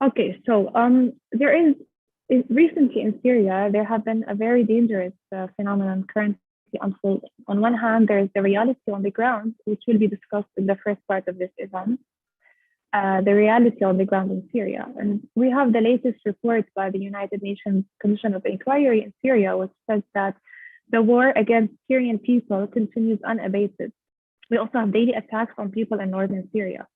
Okay, so recently in Syria, there have been a very dangerous phenomenon currently unfolding. On one hand, there's the reality on the ground, which will be discussed in the first part of this event, the reality on the ground in Syria. And we have the latest report by the United Nations Commission of Inquiry in Syria, which says that the war against Syrian people continues unabated. We also have daily attacks on people in northern Syria.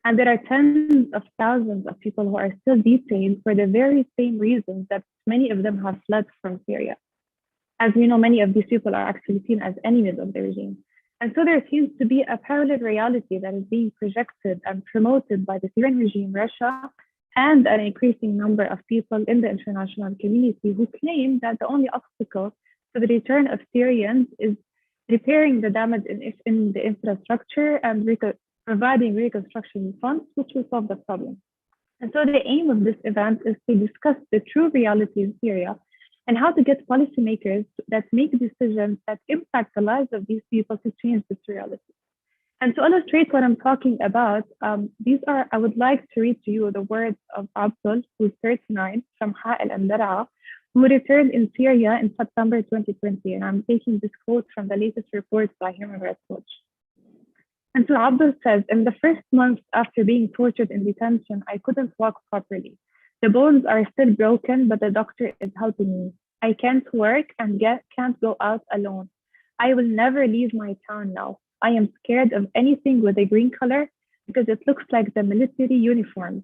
And there are tens of thousands of people who are still detained for the very same reasons that many of them have fled from Syria. As we know, many of these people are actually seen as enemies of the regime. And so there seems to be a parallel reality that is being projected and promoted by the Syrian regime, Russia, and an increasing number of people in the international community who claim that the only obstacle to the return of Syrians is repairing the damage in the infrastructure and providing reconstruction funds, which will solve the problem. And so the aim of this event is to discuss the true reality in Syria and how to get policymakers that make decisions that impact the lives of these people to change this reality. And to illustrate what I'm talking about, I would like to read to you the words of Abdul, who's 39, from Ha'il and Daraa, who returned in Syria in September 2020. And I'm taking this quote from the latest report by Human Rights Watch. And so Abdul says, in the first month after being tortured in detention, I couldn't walk properly. The bones are still broken, but the doctor is helping me. I can't work and can't go out alone. I will never leave my town now. I am scared of anything with a green color because it looks like the military uniforms.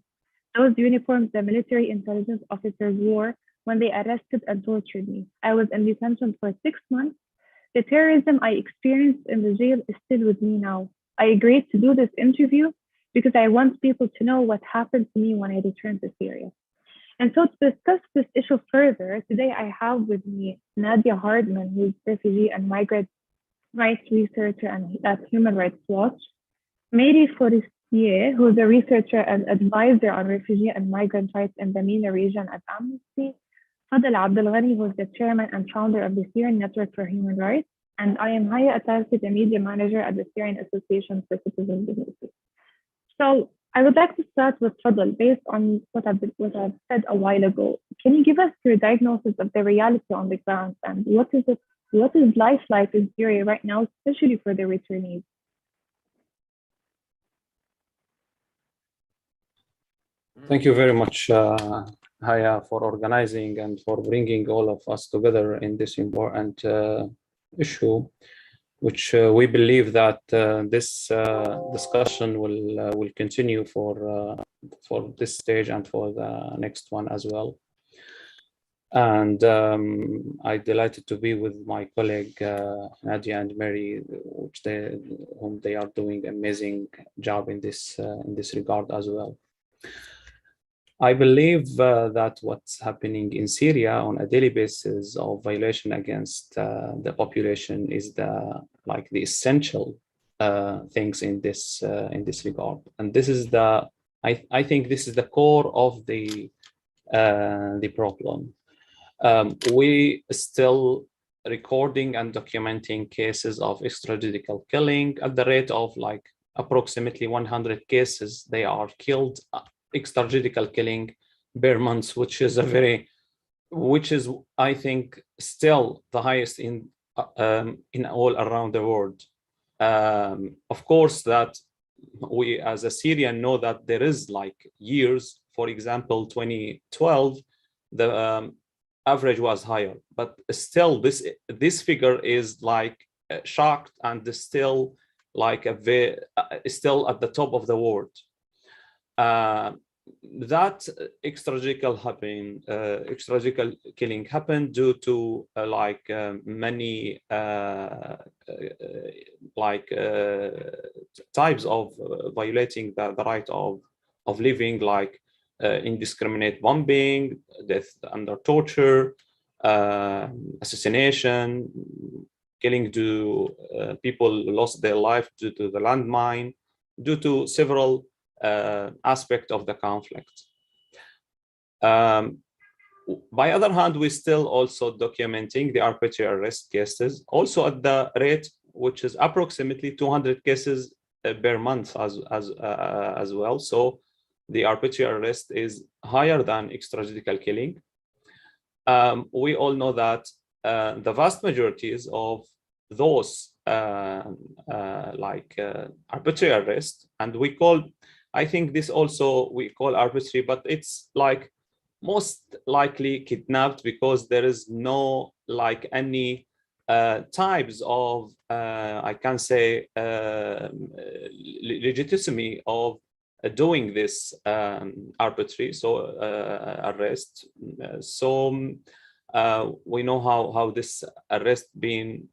Those uniforms the military intelligence officers wore when they arrested and tortured me. I was in detention for 6 months. The terrorism I experienced in the jail is still with me now. I agreed to do this interview because I want people to know what happened to me when I returned to Syria. And so to discuss this issue further, today I have with me Nadia Hardman, who's refugee and migrant rights researcher at Human Rights Watch, Mary Forestier, who's a researcher and advisor on refugee and migrant rights in the MENA region at Amnesty, Fadel Abdul, who's the chairman and founder of the Syrian Network for Human Rights, and I am Haya Atassi, the media manager at the Syrian Association for Citizen Businesses. So I would like to start with Fadel, based on what I've said a while ago. Can you give us your diagnosis of the reality on the ground, and what is life like in Syria right now, especially for the returnees? Thank you very much, Haya, for organizing and for bringing all of us together in this important issue, which we believe that this discussion will continue for this stage and for the next one as well. And I'm delighted to be with my colleague Nadia and Mary, whom they are doing an amazing job in this regard as well. I believe that what's happening in Syria on a daily basis of violation against the population is the essential things in this regard, and this is I think this is the core of the problem. We still recording and documenting cases of extrajudicial killing at the rate of approximately 100 cases. They are killed. Extrajudicial killing per month, which is I think still the highest in all around the world. Of course, that we as a Syrian know that there is years, for example, 2012, the average was higher, but still this figure is shocked and still still at the top of the world. That extrajudicial killing happened due to many types of violating the right of living, indiscriminate bombing, death under torture, assassination, killing to people lost their life due to the landmine, due to several aspect of the conflict. By other hand, we still also documenting the arbitrary arrest cases, also at the rate which is approximately 200 cases per month as well. So the arbitrary arrest is higher than extrajudicial killing. We all know that the vast majorities of those arbitrary arrest, and we call, I think this also we call arbitrary, but it's like most likely kidnapped, because there is no like any types of I can say legitimacy of doing this arbitrary arrest. We know how this arrest being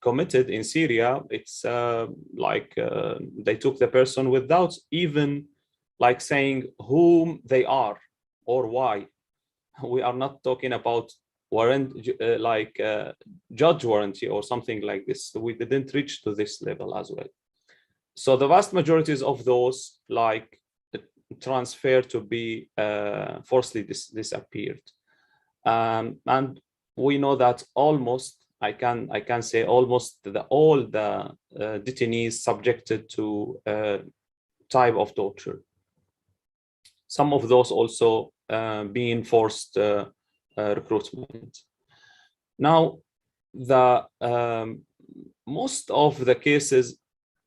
committed in Syria. It's they took the person without even like saying whom they are or why. We are not talking about warrant judge warranty or something like this. We didn't reach to this level as well. So the vast majorities of those like transfer to be forcibly disappeared. And we know that almost, I can say almost all the detainees subjected to type of torture. Some of those also being forced recruitment. Now, the most of the cases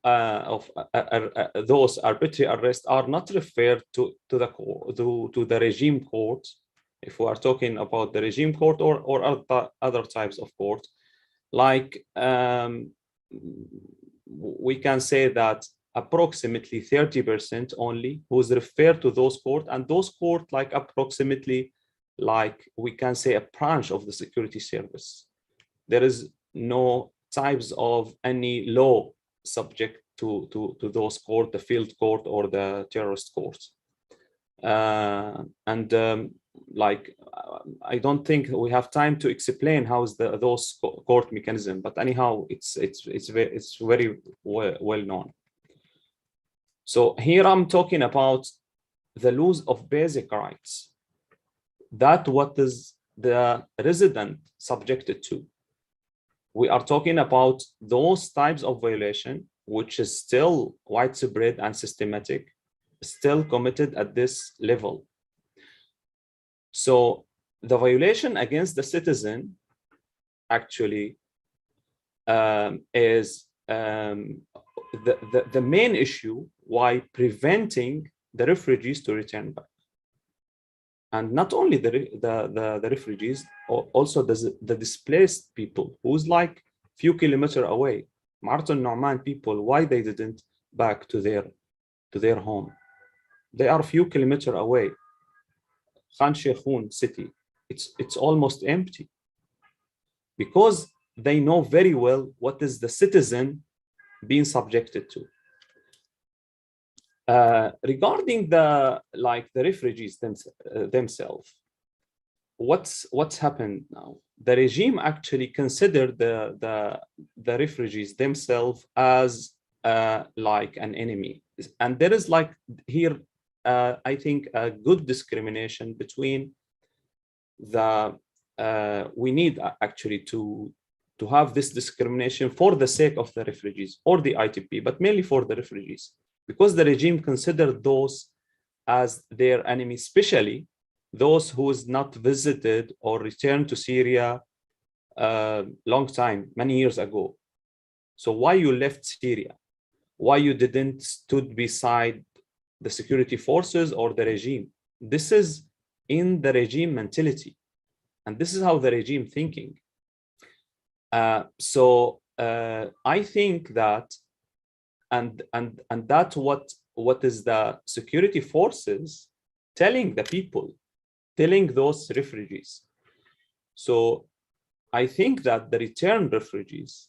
of those arbitrary arrests are not referred to the regime court. If we are talking about the regime court or other types of court, like we can say that approximately 30% only who's referred to those court, and those court like approximately like we can say a branch of the security service. There is no types of any law subject to those court, the field court or the terrorist court. Like I don't think we have time to explain how is those court mechanism, but anyhow it's very well known. So here I'm talking about the loss of basic rights, that what is the resident subjected to. We are talking about those types of violation which is still widespread and systematic, still committed at this level. So the violation against the citizen actually is the main issue why preventing the refugees to return back. And not only the refugees, also the displaced people who's like few kilometers away. Martin Norman people, why they didn't back to their home? They are a few kilometers away. Khan Sheikhoun city, it's almost empty, because they know very well what is the citizen being subjected to. Regarding the refugees themselves, what's happened now? The regime actually considered the refugees themselves as like an enemy, and there is like here I think a good discrimination between the we need actually to have this discrimination for the sake of the refugees or the ITP, but mainly for the refugees, because the regime considered those as their enemy, especially those who is not visited or returned to Syria long time, many years ago. So why you left Syria? Why you didn't stood beside the security forces or the regime? This is in the regime mentality, and this is how the regime thinking. So I think that, and that's what is the security forces telling the people, telling those refugees. So I think that the returned refugees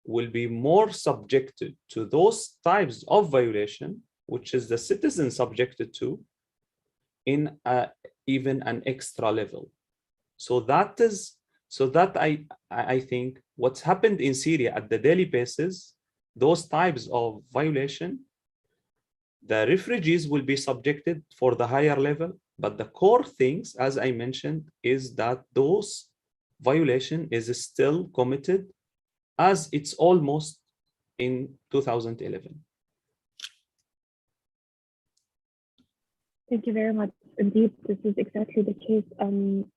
will be more subjected to those types of violation, which is the citizen subjected to, in even an extra level. So that I think what's happened in Syria at the daily basis, those types of violation, the refugees will be subjected for the higher level, but the core things, as I mentioned, is that those violation is still committed as it's almost in 2011. Thank you very much. Indeed, this is exactly the case.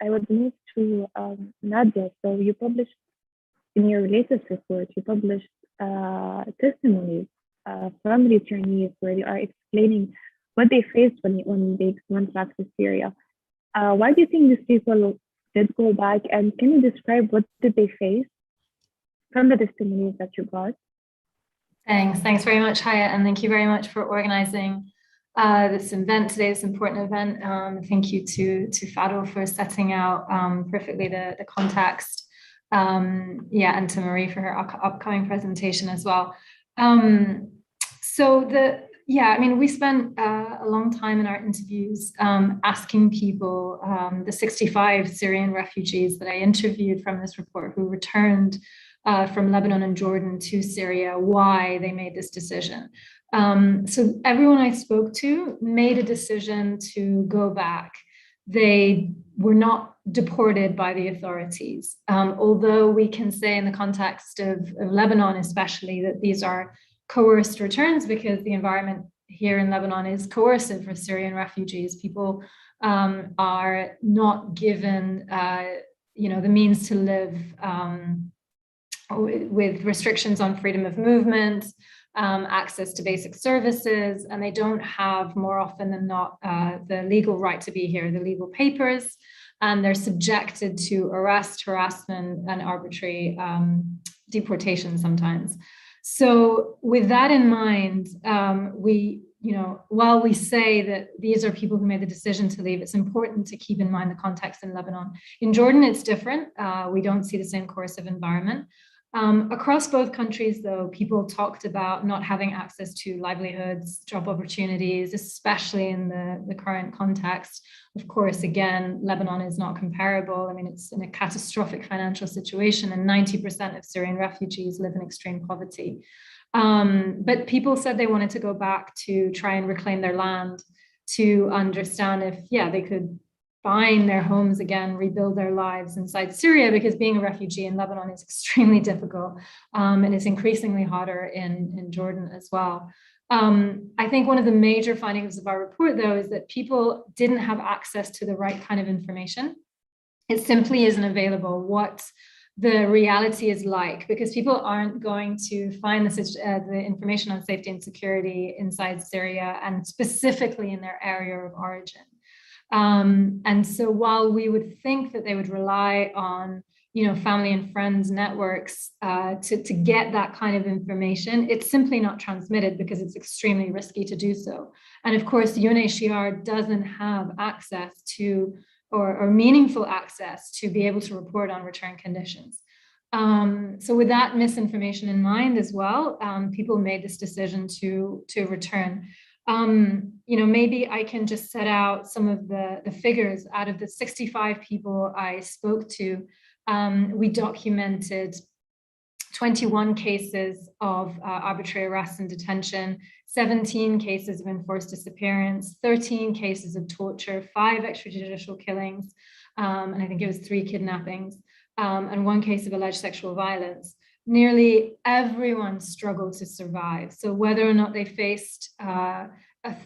I would move to Nadia. So you published in your latest report, you published testimonies from returnees where they are explaining what they faced when they went back to Syria. Why do you think these people did go back, and can you describe what did they face from the testimonies that you got? Thanks very much, Haya, and thank you very much for organizing this event today, this important event. Thank you to Fadel for setting out perfectly the context. And to Marie for her upcoming presentation as well. We spent a long time in our interviews asking people, the 65 Syrian refugees that I interviewed from this report who returned from Lebanon and Jordan to Syria, why they made this decision. So everyone I spoke to made a decision to go back. They were not deported by the authorities, although we can say in the context of Lebanon especially that these are coerced returns because the environment here in Lebanon is coercive for Syrian refugees. People are not given the means to live with restrictions on freedom of movement, access to basic services, and they don't have, more often than not, the legal right to be here, the legal papers, and they're subjected to arrest, harassment, and arbitrary deportation sometimes. So with that in mind, while we say that these are people who made the decision to leave, it's important to keep in mind the context in Lebanon. In Jordan, it's different. We don't see the same coercive environment. Across both countries, though, people talked about not having access to livelihoods, job opportunities, especially in the current context. Of course, again, Lebanon is not comparable. I mean, it's in a catastrophic financial situation, and 90% of Syrian refugees live in extreme poverty. But people said they wanted to go back to try and reclaim their land, to understand if, they could find their homes again, rebuild their lives inside Syria, because being a refugee in Lebanon is extremely difficult, and it's increasingly harder in Jordan as well. I think one of the major findings of our report, though, is that people didn't have access to the right kind of information. It simply isn't available what the reality is like, because people aren't going to find the information on safety and security inside Syria, and specifically in their area of origin. And so while we would think that they would rely on, family and friends networks to get that kind of information, it's simply not transmitted because it's extremely risky to do so. And of course, UNHCR doesn't have access to, or meaningful access to be able to report on return conditions. So with that misinformation in mind as well, people made this decision to return. Maybe I can just set out some of the figures. Out of the 65 people I spoke to, we documented 21 cases of arbitrary arrest and detention, 17 cases of enforced disappearance, 13 cases of torture, 5 extrajudicial killings, and I think it was 3 kidnappings, and 1 case of alleged sexual violence. Nearly everyone struggled to survive. So whether or not they faced a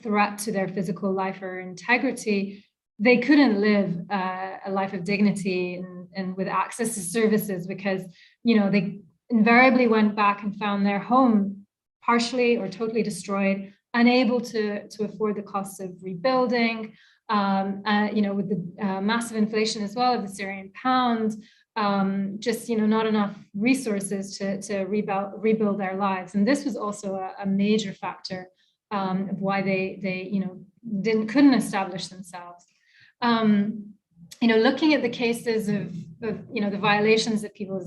threat to their physical life or integrity, they couldn't live a life of dignity and with access to services, because they invariably went back and found their home partially or totally destroyed, unable to afford the costs of rebuilding, with the massive inflation as well of the Syrian pound, not enough resources to rebuild their lives. And this was also a major factor of why they couldn't establish themselves. Looking at the cases of the violations that people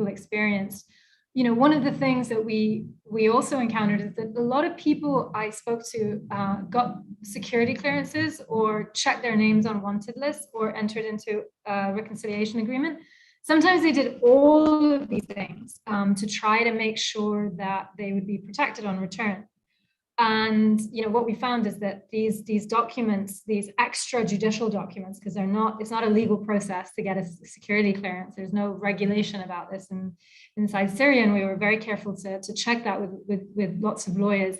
experienced, one of the things that we also encountered is that a lot of people I spoke to got security clearances or checked their names on wanted lists or entered into a reconciliation agreement. Sometimes they did all of these things to try to make sure that they would be protected on return. And what we found is that these documents, these extrajudicial documents, because it's not a legal process to get a security clearance. There's no regulation about this inside Syria, and we were very careful to check that with lots of lawyers.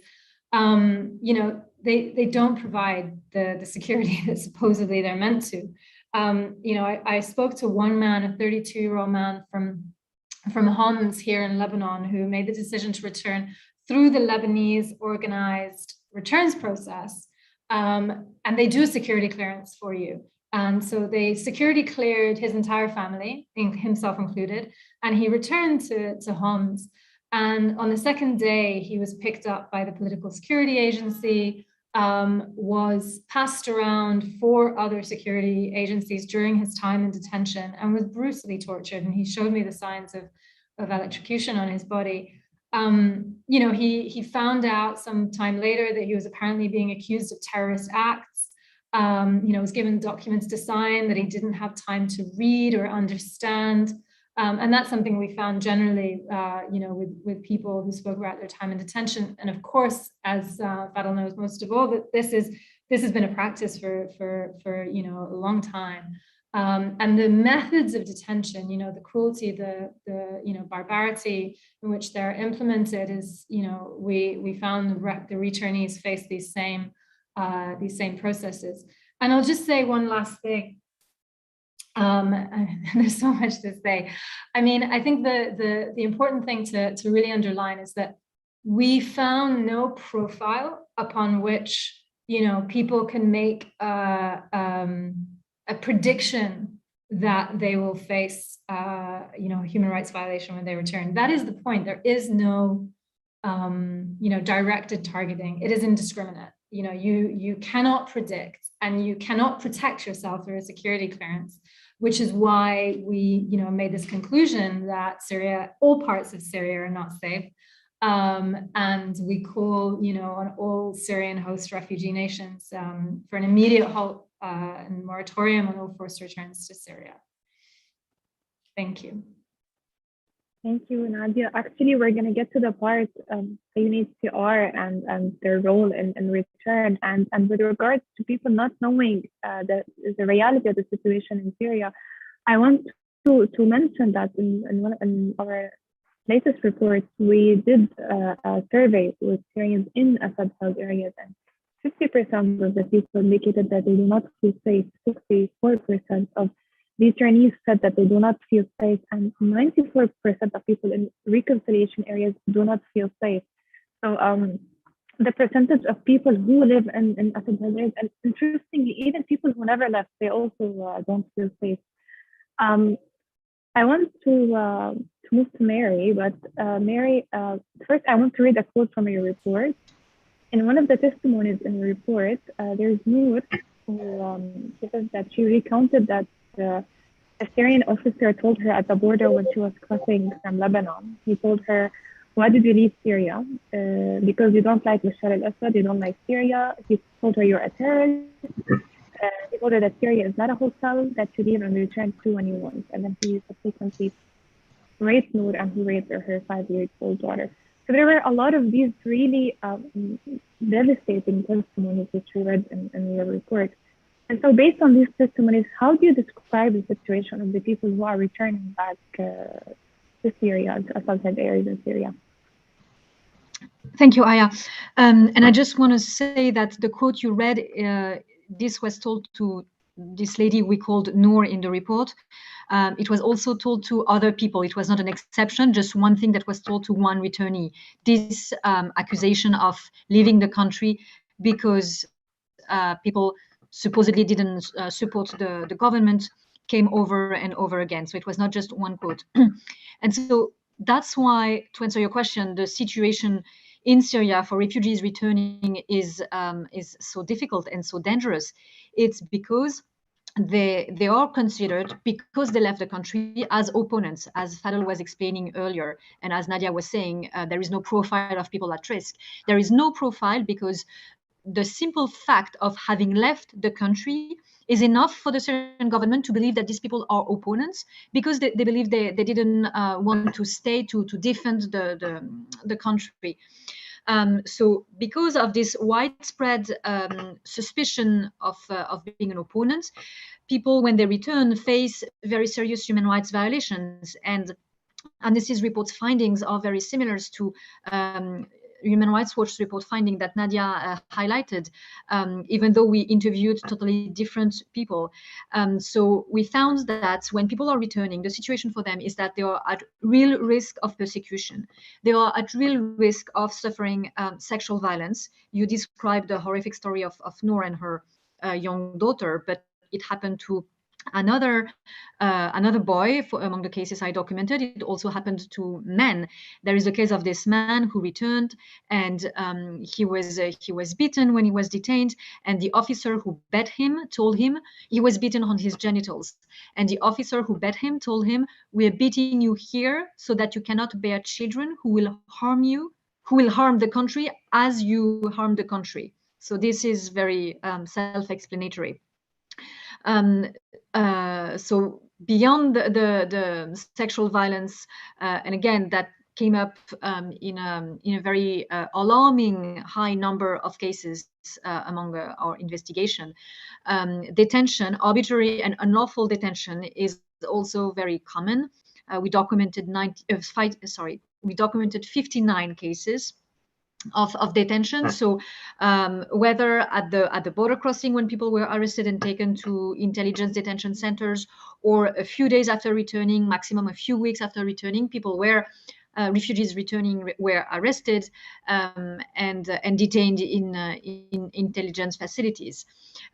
they don't provide the security that supposedly they're meant to. I spoke to one man, a 32-year-old man from Homs here in Lebanon, who made the decision to return through the Lebanese organized returns process. And they do a security clearance for you. And so they security cleared his entire family, himself included, and he returned to Homs. And on the second day, he was picked up by the political security agency, was passed around 4 other security agencies during his time in detention, and was brutally tortured. And he showed me the signs of electrocution on his body. He found out some time later that he was apparently being accused of terrorist acts. Was given documents to sign that he didn't have time to read or understand. And that's something we found generally, with people who spoke about their time in detention. And of course, as Fadel knows most of all, that this has been a practice for a long time. And the methods of detention, the cruelty, the barbarity in which they're implemented is, we found the returnees face these same processes. And I'll just say one last thing. There's so much to say. I mean, I think the important thing to really underline is that we found no profile upon which, people can make a prediction that they will face, human rights violation when they return. That is the point. There is no, directed targeting. It is indiscriminate. You cannot predict, and you cannot protect yourself through a security clearance, which is why we, made this conclusion that Syria, all parts of Syria are not safe. And we call, on all Syrian host refugee nations for an immediate halt and moratorium on all forced returns to Syria. Thank you. Thank you, Nadia. Actually, we're going to get to the part of UNHCR and their role in return. And with regards to people not knowing the reality of the situation in Syria, I want to mention that in our latest report, we did a survey with Syrians in Assad-held areas, and 50% of the people indicated that they do not feel safe. 64% of the returnees said that they do not feel safe, and 94% of people in reconciliation areas do not feel safe. So the percentage of people who live in Assad-held areas, and interestingly, even people who never left, they also don't feel safe. I want to move to Mary, but Mary, first I want to read a quote from your report. In one of the testimonies in the report, there's Noor who says that she recounted that a Syrian officer told her at the border when she was crossing from Lebanon. He told her, "Why did you leave Syria? Because you don't like Bashar al-Assad, you don't like Syria." He told her, "You're a terrorist." He told her that Syria is not a hotel that you leave and return to when you want. And then he subsequently raped Noor, and he raped her 5-year-old daughter. So there were a lot of these really devastating testimonies which we read in your report. And so based on these testimonies, how do you describe the situation of the people who are returning back to Syria, to Assad-held areas in Syria? Thank you, Haya. And I just want to say that the quote you read, this was told to this lady we called Noor in the report. It was also told to other people. It was not an exception, just one thing that was told to one returnee. This accusation of leaving the country because people supposedly didn't support the government came over and over again. So it was not just one quote. And so that's why, to answer your question, the situation in Syria for refugees returning is so difficult and so dangerous. It's because they are considered, because they left the country, as opponents, as Fadel was explaining earlier, and as Nadia was saying, there is no profile of people at risk. There is no profile because the simple fact of having left the country is enough for the Syrian government to believe that these people are opponents, because they believe they didn't want to stay to defend the country. So because of this widespread suspicion of being an opponent, people, when they return, face very serious human rights violations. And Amnesty's report's findings are very similar to Human Rights Watch report finding that Nadia highlighted, even though we interviewed totally different people. So we found that when people are returning, the situation for them is that they are at real risk of persecution. They are at real risk of suffering sexual violence. You described the horrific story of Noor and her young daughter, but it happened to another boy. Among the cases I documented, it also happened to men. There is a case of this man who returned, and he was beaten when he was detained, and the officer who beat him told him he was beaten on his genitals, and the officer who beat him told him, "We are beating you here so that you cannot bear children who will harm you, who will harm the country as you harm the country." So this is very self-explanatory. So beyond the sexual violence, and again, that came up in a very alarming high number of cases among our investigation. Detention, arbitrary and unlawful detention, is also very common. We documented 59 cases of detention. So whether at the border crossing when people were arrested and taken to intelligence detention centers, or a few days after returning, maximum a few weeks after returning, people were refugees returning were arrested and detained in intelligence facilities,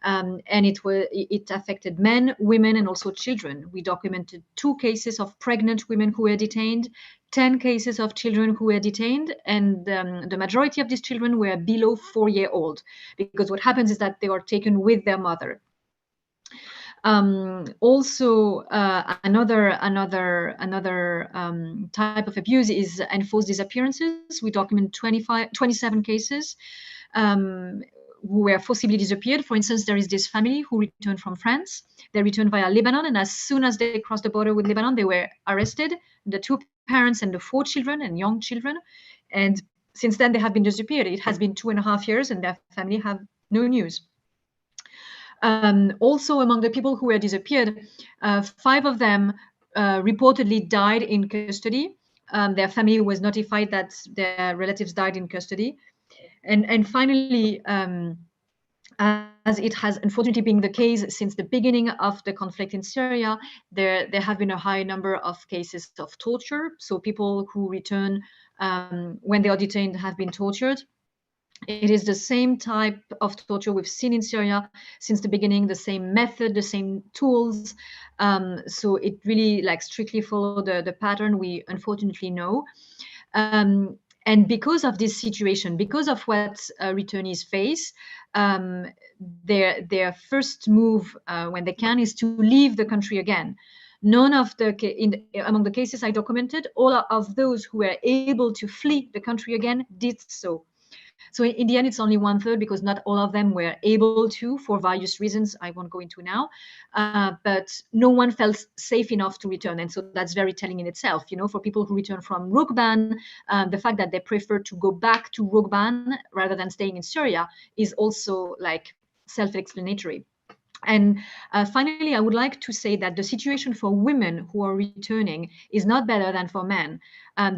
and it affected men, women, and also children. We documented 2 cases of pregnant women who were detained, 10 cases of children who were detained, and the majority of these children were below 4-year-old, because what happens is that they are taken with their mother. Also, another type of abuse is enforced disappearances. We document 27 cases who were forcibly disappeared. For instance, there is this family who returned from France. They returned via Lebanon, and as soon as they crossed the border with Lebanon, they were arrested, the 2 parents and the 4 children and young children. And since then, they have been disappeared. It has been 2.5 years, and their family have no news. Also, among the people who were disappeared, 5 of them reportedly died in custody. Their family was notified that their relatives died in custody. And finally, as it has unfortunately been the case since the beginning of the conflict in Syria, there have been a high number of cases of torture. So people who return when they are detained have been tortured. It is the same type of torture we've seen in Syria since the beginning, the same method, the same tools. So it really strictly followed the pattern we unfortunately know. And because of this situation, because of what returnees face, their first move when they can is to leave the country again. None of among the cases I documented, all of those who were able to flee the country again did so. So in the end, it's only 1/3, because not all of them were able to, for various reasons I won't go into now. But no one felt safe enough to return. And so that's very telling in itself. For people who return from Rukban, the fact that they prefer to go back to Rukban rather than staying in Syria is also self-explanatory. And finally, I would like to say that the situation for women who are returning is not better than for men.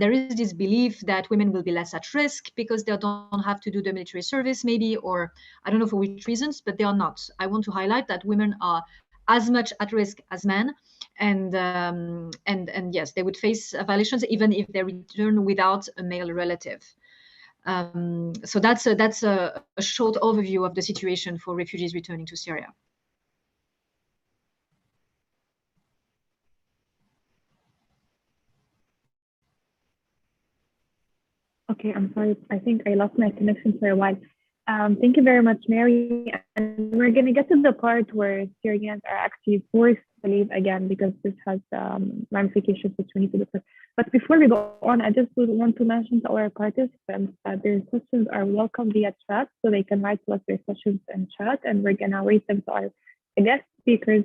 There is this belief that women will be less at risk because they don't have to do the military service, maybe, or I don't know for which reasons, but they are not. I want to highlight that women are as much at risk as men, and yes, they would face violations even if they return without a male relative. So that's a short overview of the situation for refugees returning to Syria. Okay, I'm sorry. I think I lost my connection for a while. Thank you very much, Mary. And we're going to get to the part where Syrians are actually forced to leave again, because this has ramifications which we need to discuss. But before we go on, I just would want to mention to our participants that their questions are welcome via chat, so they can write to us their questions in chat, and we're going to raise them to our guest speakers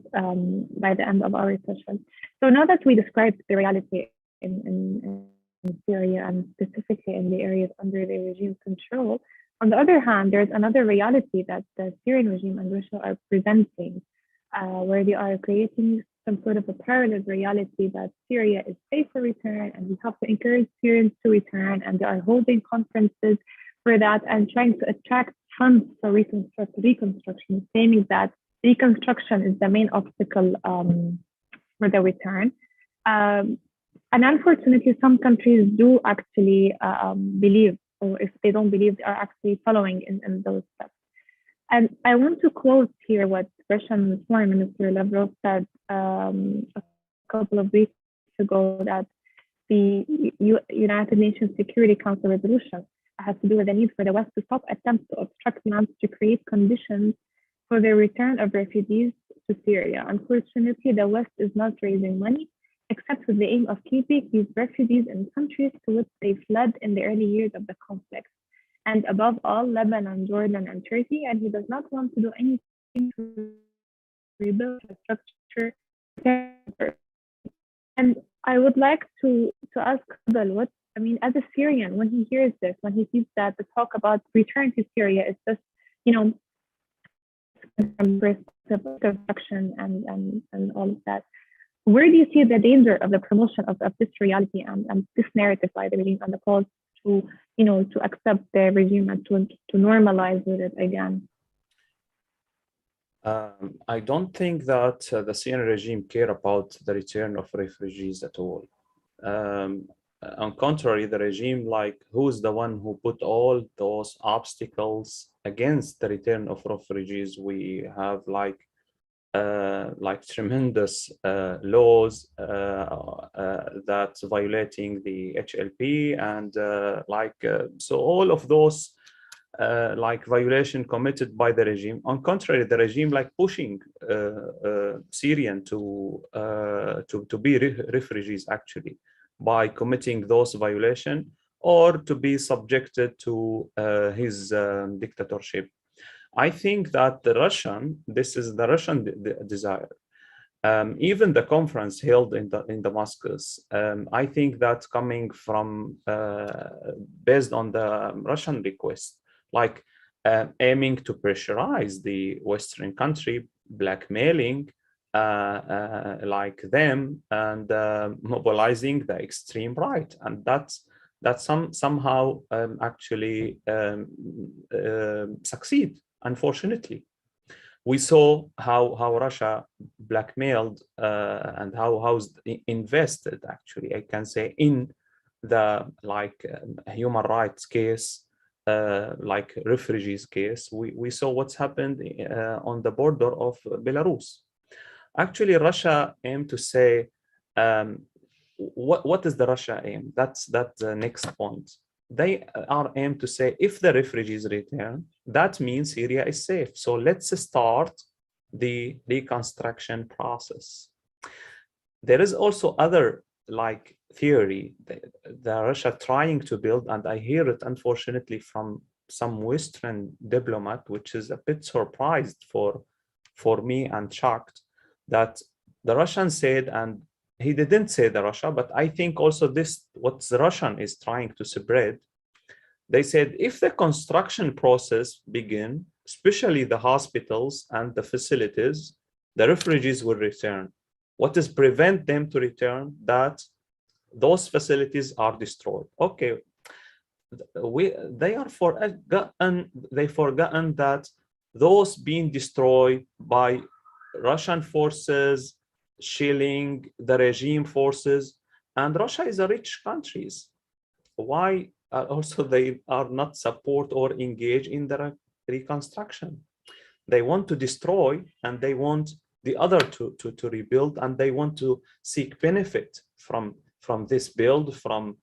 by the end of our session. So now that we described the reality in Syria, and specifically in the areas under the regime's control, on the other hand, there's another reality that the Syrian regime and Russia are presenting, where they are creating some sort of a parallel reality that Syria is safe for return and we have to encourage Syrians to return, and they are holding conferences for that and trying to attract funds for reconstruction, saying that reconstruction is the main obstacle for the return. And unfortunately, some countries do actually believe, or if they don't believe, they are actually following in those steps. And I want to quote here what Russian Foreign Minister Lavrov said a couple of weeks ago, that the United Nations Security Council resolution has to do with the need for the West to stop attempts to obstruct plans to create conditions for the return of refugees to Syria. Unfortunately, the West is not raising money except with the aim of keeping these refugees in countries to which they fled in the early years of the conflict. And above all, Lebanon, Jordan, and Turkey, and he does not want to do anything to rebuild the structure. And I would like to ask Fadel, what, I mean, as a Syrian, when he hears this, when he sees that the talk about return to Syria is just, from construction and all of that, where do you see the danger of the promotion of this reality and this narrative by the regime and the calls to, to accept the regime and to normalize with it again? I don't think that the Syrian regime care about the return of refugees at all. On contrary, the regime, who's the one who put all those obstacles against the return of refugees? We have tremendous laws that's violating the HLP, and so all of those violation committed by the regime. On contrary, the regime pushing Syrian to be refugees actually, by committing those violations or to be subjected to his dictatorship. I think that this is the Russian desire. Even the conference held in Damascus, I think that coming from based on the Russian request, aiming to pressurize the Western country, blackmailing them, and mobilizing the extreme right, and that somehow actually succeed. Unfortunately, we saw how Russia blackmailed and how invested, actually, I can say, in the human rights case, refugees case. We saw what's happened on the border of Belarus. Actually, Russia aimed to say, what is the Russia aim? That's the next point. They are aimed to say, if the refugees return, that means Syria is safe. So let's start the reconstruction process. There is also other theory that Russia trying to build, and I hear it unfortunately from some Western diplomat, which is a bit surprised for me and shocked, that the Russians said, and he didn't say the Russia, but I think also this, what the Russian is trying to spread. They said, if the construction process begin, especially the hospitals and the facilities, the refugees will return. What is prevent them to return? That those facilities are destroyed. Okay, they forgotten that those being destroyed by Russian forces, shelling the regime forces, and Russia is a rich country. Why also they are not support or engage in the reconstruction? They want to destroy, and they want the other to rebuild, and they want to seek benefit from this build, from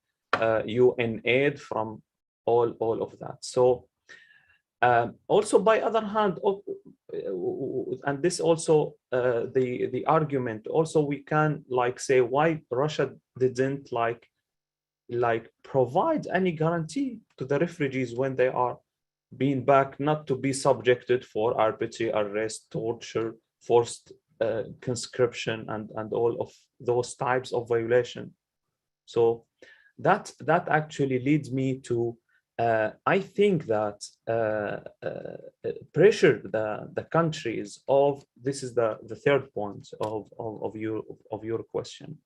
UN aid, from all of that. So also, by other hand, and this also the argument also, we can say why Russia didn't provide any guarantee to the refugees when they are being back, not to be subjected for arbitrary arrest, torture, forced conscription, and all of those types of violation. So that actually leads me to I think that pressure the countries of, this is the third point of your question.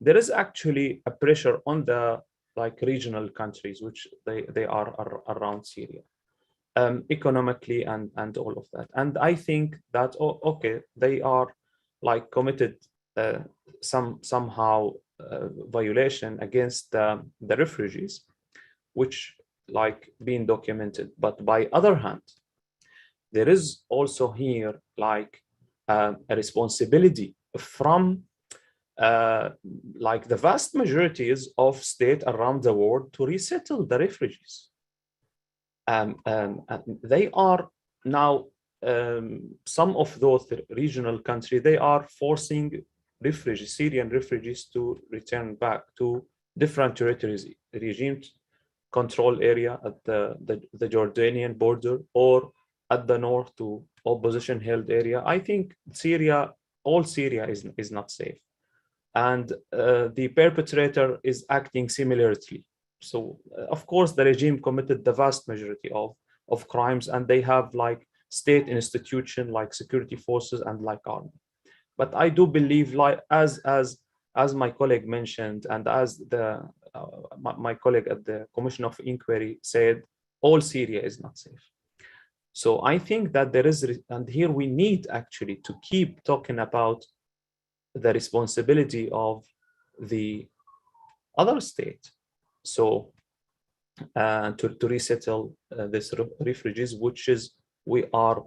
There is actually a pressure on the regional countries, which they are around Syria, economically and all of that. And I think that, okay, they are committed somehow violation against the refugees, which being documented. But by other hand, there is also here a responsibility from the vast majorities of states around the world to resettle the refugees. They are now, some of those regional countries, they are forcing refugees, Syrian refugees, to return back to different territories, regime control area at the Jordanian border, or at the north to opposition held area. I think Syria, all Syria is not safe. And the perpetrator is acting similarly. So of course the regime committed the vast majority of crimes, and they have state institution like security forces and army. But I do believe, as my colleague mentioned, and as my colleague at the Commission of Inquiry said, all Syria is not safe. So I think that there is, and here we need actually to keep talking about the responsibility of the other state. So to resettle these refugees, which is, we are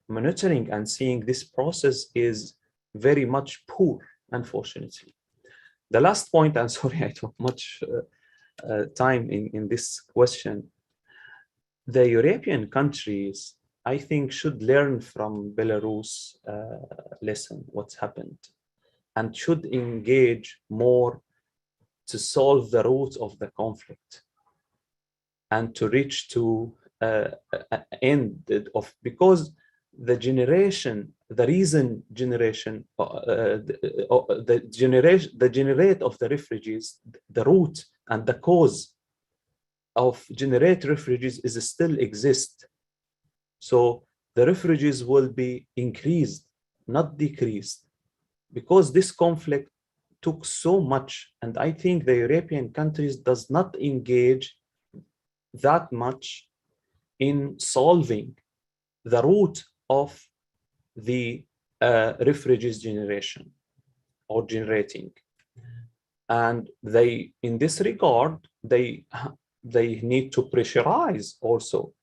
monitoring and seeing this process is very much poor, unfortunately. The last point, and sorry I took much time in this question, the European countries, I think, should learn from Belarus lesson, what's happened, and should engage more to solve the root of the conflict and to reach to end of, because the generation, the reason generation, the generate of the refugees, the root and the cause of generate refugees is still exist. So the refugees will be increased, not decreased, because this conflict took so much. And I think the European countries does not engage that much in solving the root of the refugees generation or generating. And they, in this regard, they need to pressurize also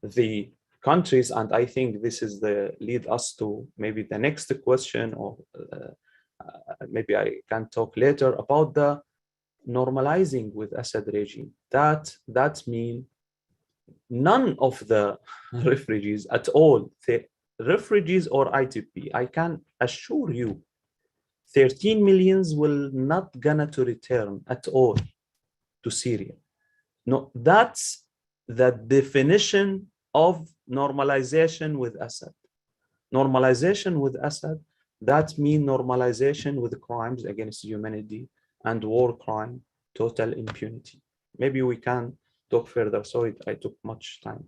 the countries. And I think this is the lead us to maybe the next question, or maybe I can talk later about the normalizing with Assad regime. That means none of the refugees at all, the refugees or ITP, I can assure you, 13 millions will not gonna to return at all to Syria. No, that's the definition of normalization with Assad. Normalization with Assad, that means normalization with crimes against humanity and war crime, total impunity. Maybe we can talk further. Sorry, I took much time.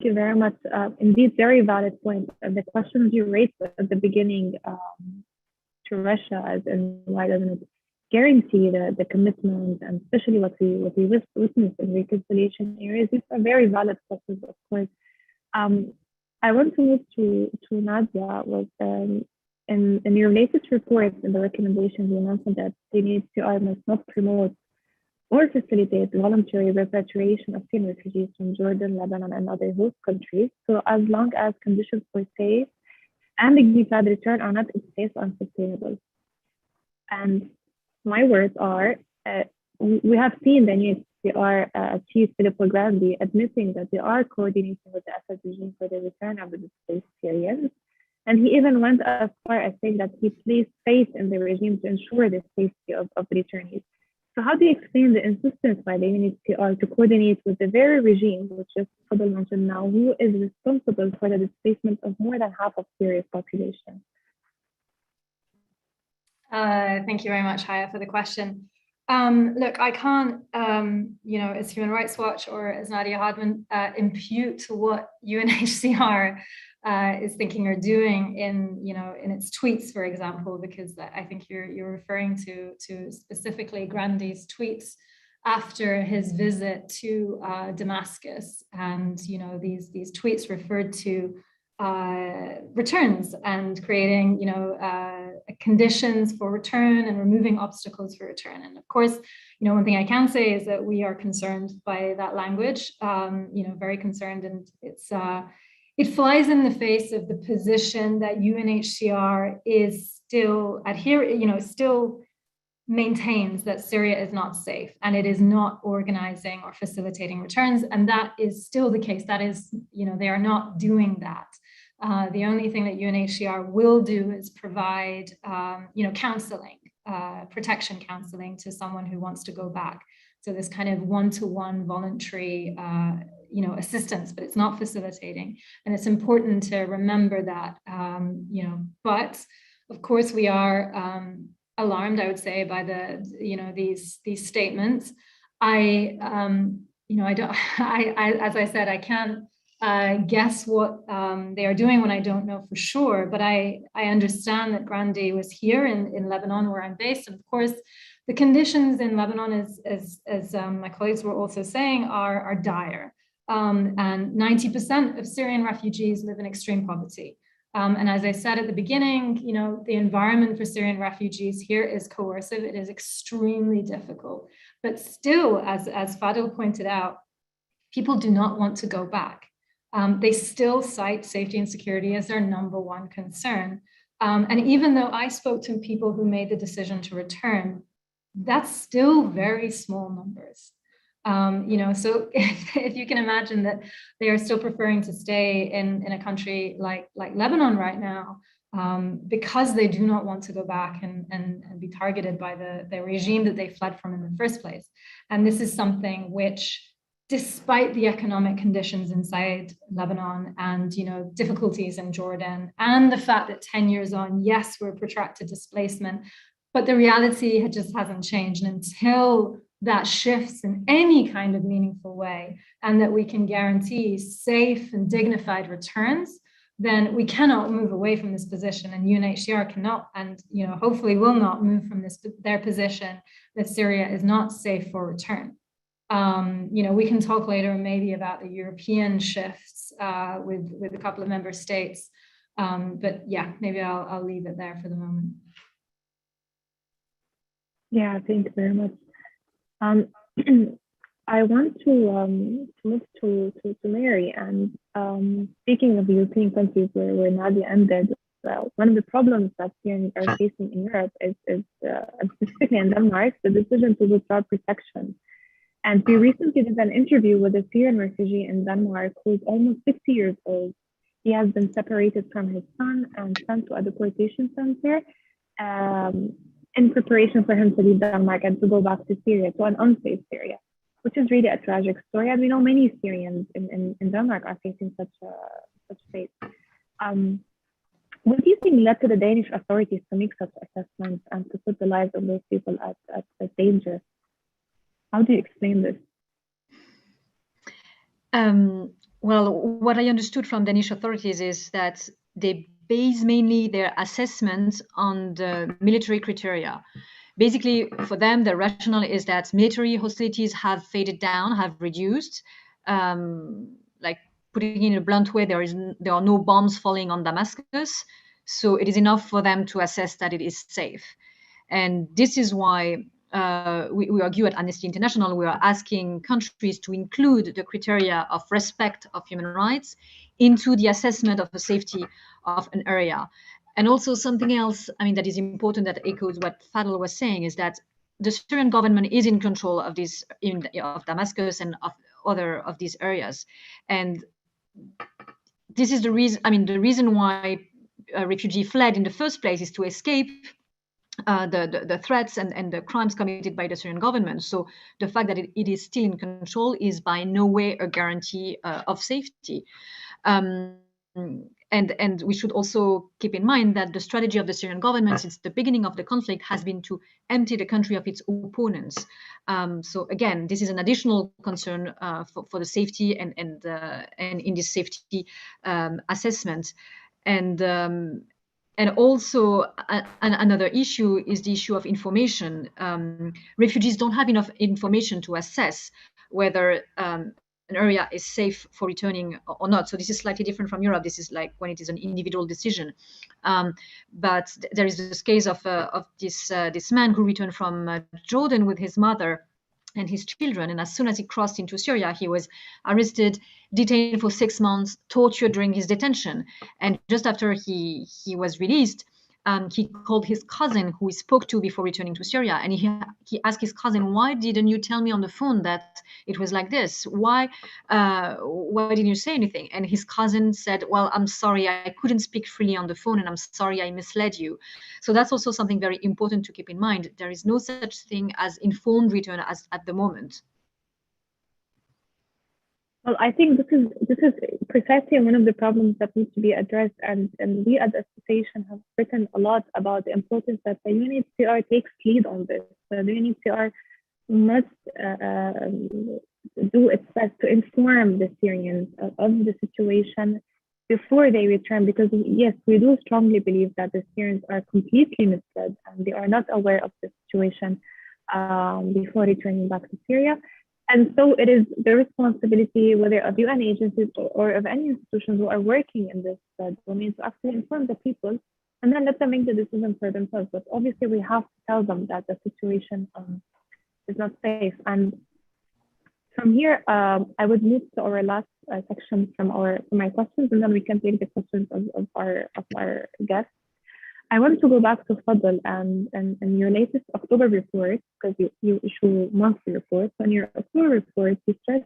Thank you very much. Indeed, very valid point. The questions you raised at the beginning to Russia, as in why doesn't it guarantee the commitment, and especially what we witness in reconciliation areas, these are very valid questions, of course. I want to move to Nadia. Was in your latest report, in the recommendations, you mentioned that the UNHCR must not promote or facilitate voluntary repatriation of Syrian refugees from Jordan, Lebanon, and other host countries, so as long as conditions for safe and dignified return are not safe and sustainable. And my words are, we have seen the UNHCR Chief Filippo Grandi admitting that they are coordinating with the Assad regime for the return of the displaced Syrians. And he even went as far as saying that he placed faith in the regime to ensure the safety of the returnees. So how do you explain the insistence by the UNHCR to coordinate with the very regime, which is Fadel mentioned now, who is responsible for the displacement of more than half of Syria's population? Thank you very much, Haya, for the question. Look, I can't, as Human Rights Watch or as Nadia Hardman, impute to what UNHCR is thinking or doing in its tweets, for example, because I think you're referring to specifically Grandy's tweets after his visit to Damascus, and these tweets referred to returns and creating conditions for return and removing obstacles for return. And of course, one thing I can say is that we are concerned by that language, very concerned, and it flies in the face of the position that UNHCR is still still maintains that Syria is not safe and it is not organizing or facilitating returns. And that is still the case. That is, they are not doing that. The only thing that UNHCR will do is provide, counseling, protection counseling to someone who wants to go back. So this kind of one-to-one voluntary, assistance, but it's not facilitating. And it's important to remember that, but of course we are alarmed, I would say, by these statements. As I said, I can't guess what they are doing when I don't know for sure, but I understand that Grandy was here in Lebanon, where I'm based, and of course the conditions in Lebanon, as my colleagues were also saying, are dire, and 90% of Syrian refugees live in extreme poverty. And as I said at the beginning, the environment for Syrian refugees here is coercive. It is extremely difficult, but still, as Fadel pointed out, people do not want to go back. They still cite safety and security as their number one concern. And even though I spoke to people who made the decision to return, that's still very small numbers. So if you can imagine that they are still preferring to stay in a country like Lebanon right now, because they do not want to go back and be targeted by the regime that they fled from in the first place. And this is something which, despite the economic conditions inside Lebanon and difficulties in Jordan, and the fact that 10 years on, yes, we're protracted displacement, but the reality just hasn't changed. And until that shifts in any kind of meaningful way, and that we can guarantee safe and dignified returns, then we cannot move away from this position, and UNHCR cannot, and hopefully will not move from their position that Syria is not safe for return. We can talk later maybe about the European shifts with a couple of member states, but yeah, maybe I'll leave it there for the moment. Yeah, thank you very much. I want to move to Mary, and speaking of European countries where Nadia ended, one of the problems that Syrians are facing in Europe is specifically in Denmark, the decision to withdraw protection. And we recently did an interview with a Syrian refugee in Denmark who's almost 60 years old. He has been separated from his son and sent to a deportation center in preparation for him to leave Denmark and to go back to Syria, to an unsafe Syria, which is really a tragic story. And we know many Syrians in Denmark are facing such fate. What do you think led to the Danish authorities to make such assessments and to put the lives of those people at danger? How do you explain this? Well, what I understood from Danish authorities is that they base mainly their assessment on the military criteria. Basically, for them, the rationale is that military hostilities have faded down, have reduced. Like putting it in a blunt way, there are no bombs falling on Damascus. So it is enough for them to assess that it is safe. And this is why we argue at Amnesty International, we are asking countries to include the criteria of respect of human rights into the assessment of the safety of an area. And also something else, that is important, that echoes what Fadel was saying, is that the Syrian government is in control of of Damascus and of other of these areas. And this is the reason, the reason why a refugee fled in the first place is to escape the threats and the crimes committed by the Syrian government. So the fact that it is still in control is by no way a guarantee of safety. and we should also keep in mind that the strategy of the Syrian government since the beginning of the conflict has been to empty the country of its opponents. So again, this is an additional concern for the safety and in this safety assessment. And also another issue is the issue of information. Refugees don't have enough information to assess whether an area is safe for returning or not. So this is slightly different from Europe. This is like when it is an individual decision. But there is this case of this man who returned from Jordan with his mother and his children. And as soon as he crossed into Syria, he was arrested, detained for 6 months, tortured during his detention. And just after he was released, he called his cousin, who he spoke to before returning to Syria, and he asked his cousin, "Why didn't you tell me on the phone that it was like this? Why didn't you say anything?" And his cousin said, "Well, I'm sorry, I couldn't speak freely on the phone, and I'm sorry I misled you." So that's also something very important to keep in mind. There is no such thing as informed return as at the moment. Well, I think this is precisely one of the problems that needs to be addressed, and we at the association have written a lot about the importance that the UNHCR takes lead on this. So the UNHCR must do its best to inform the Syrians of the situation before they return, because yes, we do strongly believe that the Syrians are completely misled and they are not aware of the situation before returning back to Syria. And so it is the responsibility, whether of UN agencies or of any institutions who are working in this domain, to actually inform the people and then let them make the decision for themselves. But obviously, we have to tell them that the situation is not safe. And from here, I would move to our last section from my questions, and then we can take the questions of our guests. I want to go back to Fadel and your latest October report, because you issue monthly reports. On your October report, you stress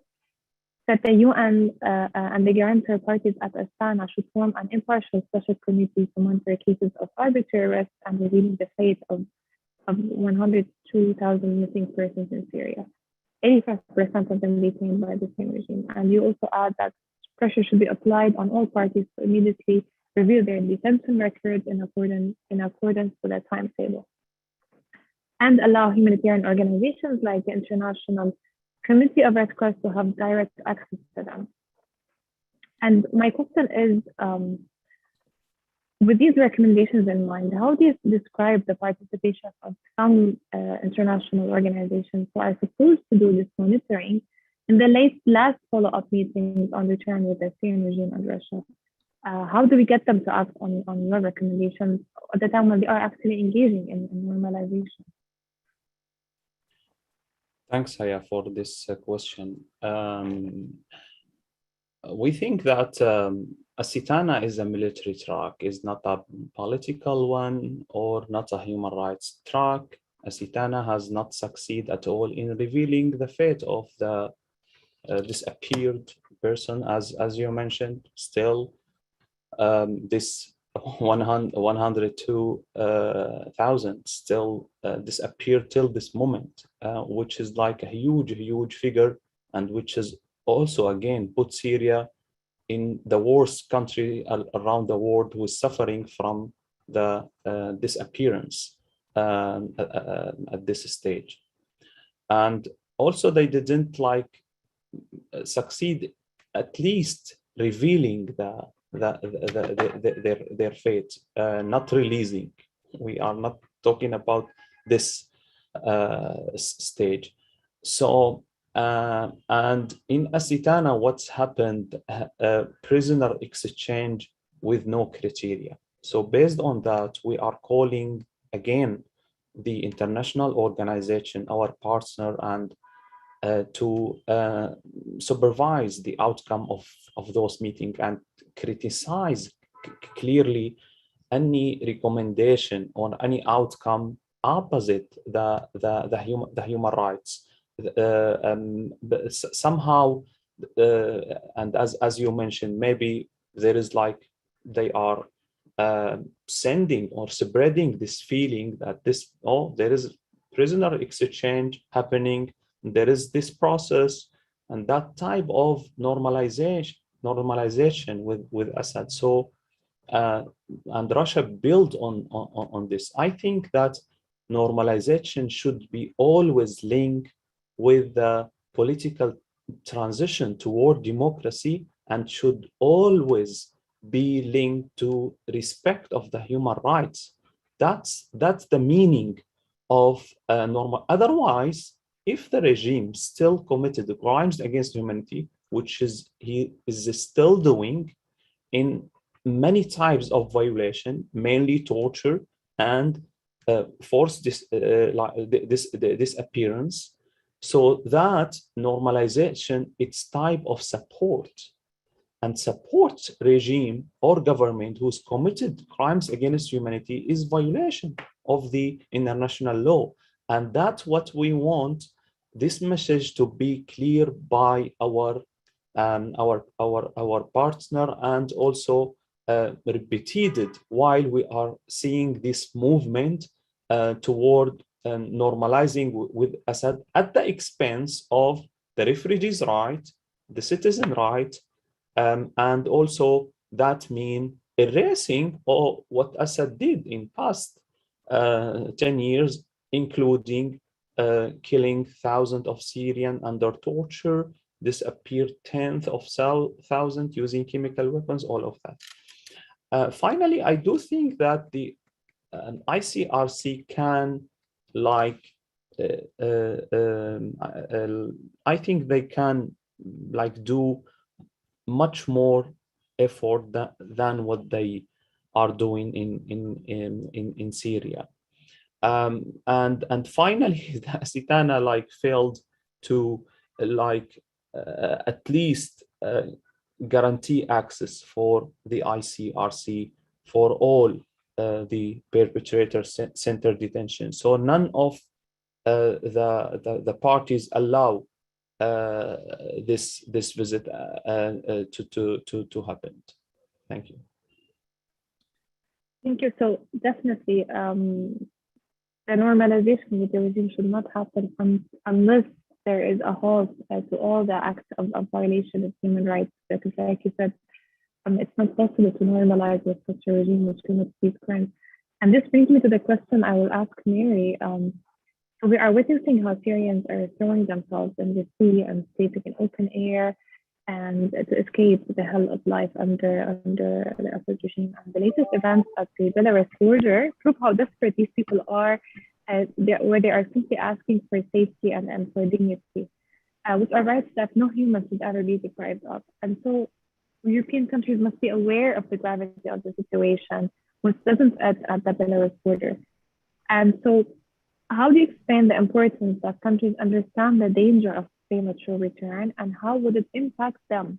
that the UN and the guarantor parties at Astana should form an impartial special committee to monitor cases of arbitrary arrest and revealing the fate of 102,000 missing persons in Syria. 85% of them detained by the same regime. And you also add that pressure should be applied on all parties to immediately review their detention records in accordance with their timetable, and allow humanitarian organizations like the International Committee of Red Cross to have direct access to them. And my question is, with these recommendations in mind, how do you describe the participation of some international organizations who are supposed to do this monitoring in the last follow-up meetings on return with the Syrian regime and Russia? How do we get them to act on your recommendations at the time when they are actually engaging in normalization? Thanks, Haya, for this question. We think that Asitana is a military track, is not a political one or not a human rights track. Asitana has not succeeded at all in revealing the fate of the disappeared person, as you mentioned. Still, this 102,000 still disappeared till this moment, which is like a huge figure, and which is also again put Syria in the worst country around the world who is suffering from the disappearance at this stage. And also they didn't succeed at least revealing their fate, not releasing. We are not talking about this stage. So and in Asitana, what's happened, prisoner exchange with no criteria. So based on that, we are calling again the international organization, our partner, and to supervise the outcome of those meetings and criticize clearly any recommendation on any outcome opposite the human rights. Somehow, and as you mentioned, maybe there is they are sending or spreading this feeling that there is prisoner exchange happening, there is this process, and that type of normalization normalization with Assad. So, and Russia built on this. I think that normalization should be always linked with the political transition toward democracy, and should always be linked to respect of the human rights. That's the meaning of normal. Otherwise, if the regime still committed the crimes against humanity, which he is still doing in many types of violation, mainly torture and forced disappearance, so that normalization, it's type of support, and support regime or government who's committed crimes against humanity is violation of the international law. And that's what we want this message to be clear by our partner, and also repeated while we are seeing this movement toward normalizing with Assad at the expense of the refugees' right, the citizen right, and also that mean erasing all what Assad did in past 10 years, including killing thousands of Syrians under torture, disappeared tenth of thousands using chemical weapons, all of that. Finally, I do think that the ICRC can, like, I think they can, like, do much more effort than what they are doing in Syria. And finally, Sitana, like, failed to, like, at least guarantee access for the ICRC for all the perpetrator-centered detention. So none of the parties allow this visit to happen. Thank you. Thank you. So definitely, the normalization with the regime should not happen unless there is a halt to all the acts of violation of human rights. Because, like you said, it's not possible to normalize with such a regime which commits these crimes. And this brings me to the question I will ask Mary. So we are witnessing how Syrians are throwing themselves in the sea and sleeping in open air, and to escape the hell of life under the Assad regime. And the latest events at the Belarus border prove how desperate these people are, where they are simply asking for safety and for dignity, which are rights that no human should ever be deprived of. And so European countries must be aware of the gravity of the situation, which doesn't end at the Belarus border. And so how do you explain the importance that countries understand the danger of premature return, and how would it impact them?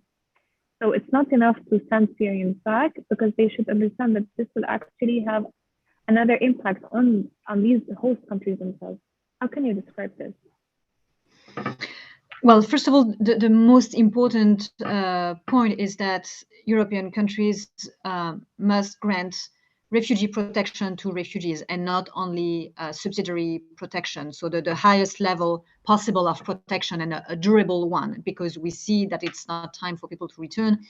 So it's not enough to send Syrians back, because they should understand that this will actually have another impact on these host countries themselves. How can you describe this? Well, first of all, the most important point is that European countries must grant refugee protection to refugees, and not only subsidiary protection. So the highest level possible of protection, and a durable one, because we see that it's not time for people to return,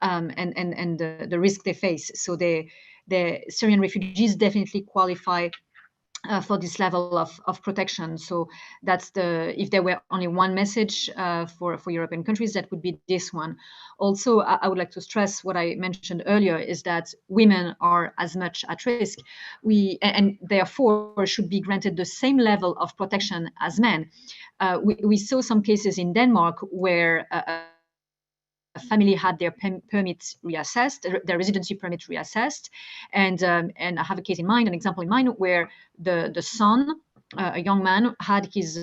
and the risk they face. So the Syrian refugees definitely qualify for this level of protection. So that's if there were only one message for European countries, that would be this one. Also, I would like to stress what I mentioned earlier, is that women are as much at risk, and therefore should be granted the same level of protection as men. We saw some cases in Denmark where a family had their permits reassessed, their residency permit reassessed, and I have a case in mind, an example in mind, where the son, a young man, had his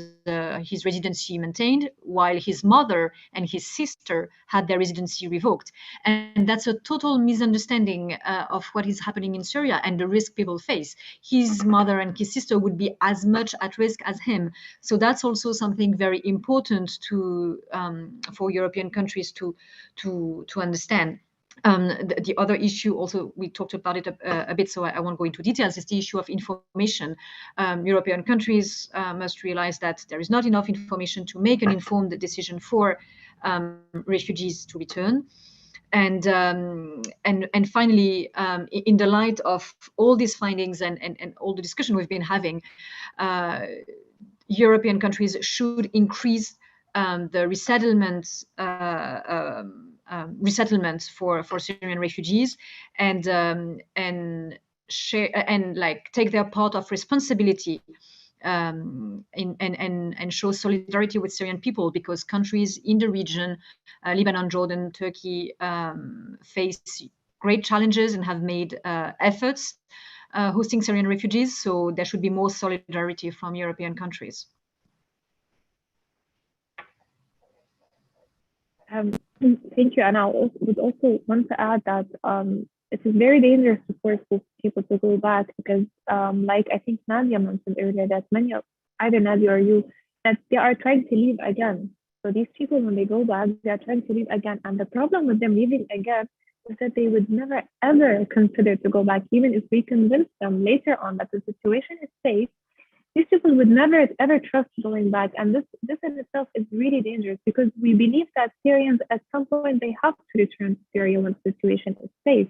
residency maintained, while his mother and his sister had their residency revoked. And that's a total misunderstanding of what is happening in Syria and the risk people face. His mother and his sister would be as much at risk as him. So that's also something very important for European countries to understand. The other issue, also we talked about it a bit, so I won't go into details, is the issue of information. European countries must realize that there is not enough information to make an informed decision for refugees to return. And finally, in the light of all these findings and all the discussion we've been having, European countries should increase the resettlements for Syrian refugees and share and like take their part of responsibility and show solidarity with Syrian people, because countries in the region, Lebanon, Jordan, Turkey, face great challenges and have made efforts hosting Syrian refugees. So there should be more solidarity from European countries. Thank you. And I would also want to add that it is very dangerous to force people to go back, because like I think Nadia mentioned earlier, that many of, either Nadia or you, that they are trying to leave again. So these people, when they go back, they are trying to leave again. And the problem with them leaving again is that they would never, ever consider to go back, even if we convince them later on that the situation is safe. These people would never, ever trust going back. And this in itself is really dangerous, because we believe that Syrians, at some point, they have to return to Syria when the situation is safe.